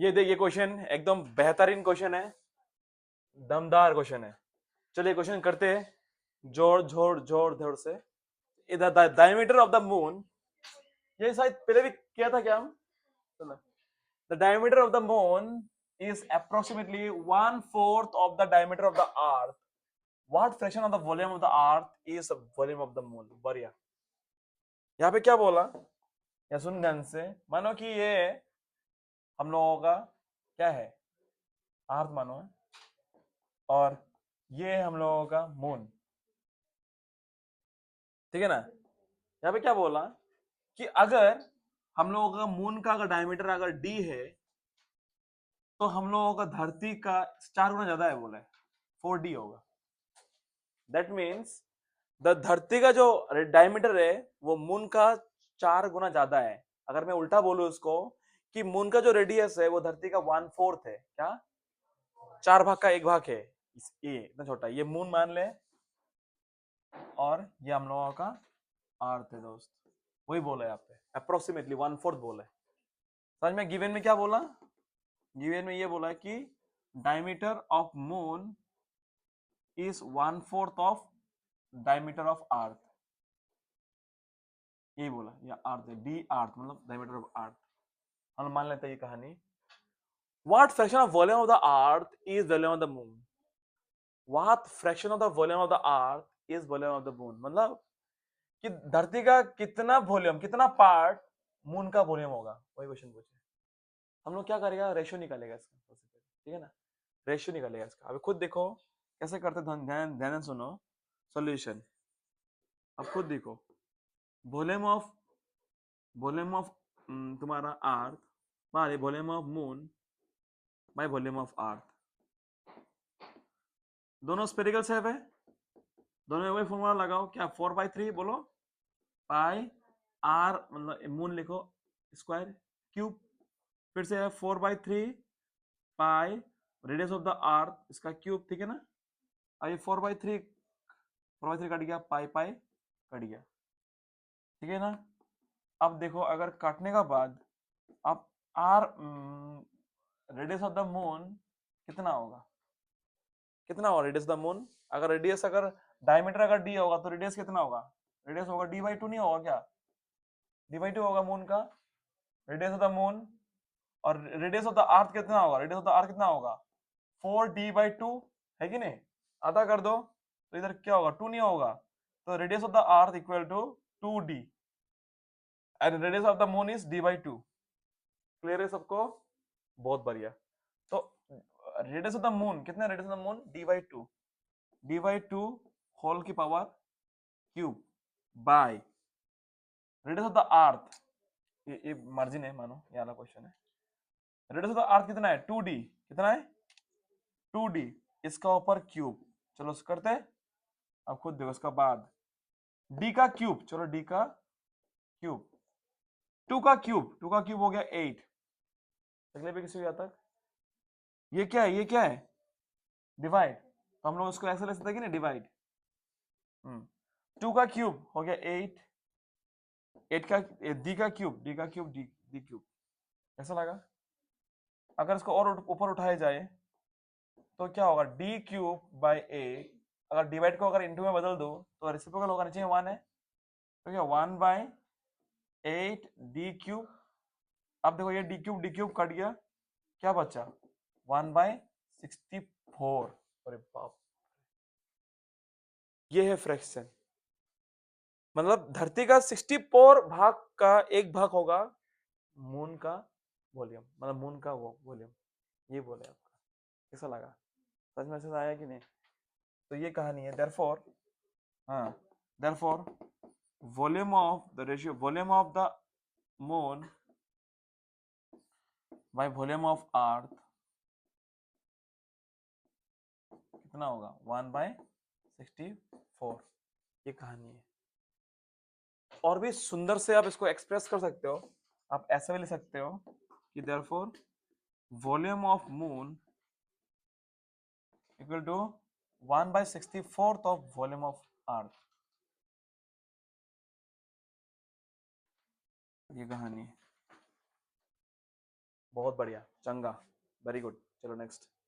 ये देखिए क्वेश्चन एकदम बेहतरीन क्वेश्चन है, दमदार क्वेश्चन है। चलिए क्वेश्चन करते हैं जोर जोर जोर जोर से। इधर डायमीटर ऑफ द मून, ये शायद पहले भी किया था क्या हम? The diameter of the moon is approximately 1/4 of the diameter of the earth. What fraction of the volume of the earth is the volume of the moon? बढ़िया। यहाँ पे क्या बोला या सुन ध्यान से, मानो कि ये हम लोगों का क्या है, अर्थ मानो है, और ये हम लोगों का मून, ठीक है ना। यहाँ पे क्या बोला कि अगर हम लोगों का मून का अगर डायमीटर अगर डी है, तो हम लोगों का धरती का 4 गुना ज्यादा है, बोला है 4D होगा। दैट मीन्स द धरती का जो डायमीटर है वो मून का 4 गुना ज्यादा है। अगर मैं उल्टा बोलूं उसको कि मून का जो रेडियस है वो धरती का 1/4 है, क्या 4 भाग का 1 भाग है, ये इतना छोटा, ये मून मान ले, और ये हम लोगों का अर्थ है दोस्त। वही बोला है यहाँ पे, अप्रोक्सीमेटली 1/4 बोला है। समझ में? गिवन में क्या बोला? गिवन में ये बोला है कि diameter of moon is 1/4 of diameter of earth, यही बोला। या अर्थ है, डी अर्थ मतलब डायमीटर ऑफ अर्थ। हम मान लेते हैं ये कहानी। What fraction of volume of the earth is volume of the moon? What fraction of the volume of the earth is volume of the moon? मतलब कि धरती का कितना वॉल्यूम, कितना पार्ट मून का वॉल्यूम होगा, वही क्वेश्चन पूछे। हम लोग क्या करेगा, रेशियो निकालेगा इसका सबसे पहले, ठीक है ना। रेशियो निकालेगा इसका। अभी खुद देखो कैसे करते, ध्यान ध्यान सुनो सॉल्यूशन। अब खुद देखो, वॉल्यूम ऑफ तुम्हारा earth by volume of moon by volume of अर्थ, दोनों स्पेरिकल शेप है, दोनों में वही फॉर्मूला लगाओ। क्या 4/3 बोलो, पाई आर मतलब मून लिखो स्क्वायर क्यूब, फिर से है 4/3 पाई रेडियस ऑफ द अर्थ इसका क्यूब, ठीक है ना। अब ये 4/3 कट गया, पाई पाई कट गया, ठीक है ना। अब देखो अगर काटने का बाद अब R radius of the moon कितना होगा, कितना होगा रेडियस ऑफ द मून? अगर रेडियस अगर डायमीटर अगर डी होगा तो रेडियस कितना होगा? रेडियस होगा d/2, नहीं होगा क्या? d/2 होगा मून का रेडियस ऑफ द मून। और रेडियस ऑफ द अर्थ कितना होगा? रेडियस ऑफ द अर्थ कितना होगा? 4d/2 है कि नहीं? आधा कर दो तो इधर क्या होगा, 2 नहीं होगा। तो radius of the earth equal to 2d and radius of the moon is d/2। Clear है सबको? बहुत बढ़िया। तो रेडियस ऑफ द मून कितना? Radius of the moon d/2 whole की power cube by radius of the earth, ये margin है मानो, ये वाला क्वेश्चन है। रेडियस ऑफ द अर्थ कितना है? 2d, कितना है? 2d, इसका ऊपर क्यूब। चलो करते हैं, अब खुद देखो इसका बाद d का क्यूब, चलो d का क्यूब, 2 का क्यूब हो गया 8। अगले पे किसी को आता? ये क्या है? ये क्या है? डिवाइड। तो हम लोग इसको ऐसे ले सकते हैं कि नहीं, डिवाइड। 2 का क्यूब हो गया 8, 8 का डी क्यूब। कैसा लगा? अगर इसको और ऊपर उठाया जाए तो क्या होगा? D cube by 8। अगर डिवाइड को अगर इंटू में बदल दो तो रेसिप्रोकल होगा, नीचे 1 है तो क्या 1/8 डी क्यूब। अब देखो ये डी क्यूब कट गया, क्या बचा? 1/64। अरे बाप, ये है फ्रैक्शन। मतलब धरती का 64 भाग का 1 भाग होगा मून का वॉल्यूम, मतलब मून का वो वॉल्यूम, ये बोले आपका। कैसा लगा? समझ में से आया कि नहीं? तो ये कहानी है। देयरफॉर हाँ, therefore volume of the moon by volume of अर्थ कितना होगा? 1/64। ये कहानी है। और भी सुंदर से आप इसको एक्सप्रेस कर सकते हो, आप ऐसे भी लिख सकते हो कि therefore volume of moon equal to 1/64 of volume of earth. ये कहानी है। बहुत बढ़िया, चंगा, वेरी गुड। चलो नेक्स्ट।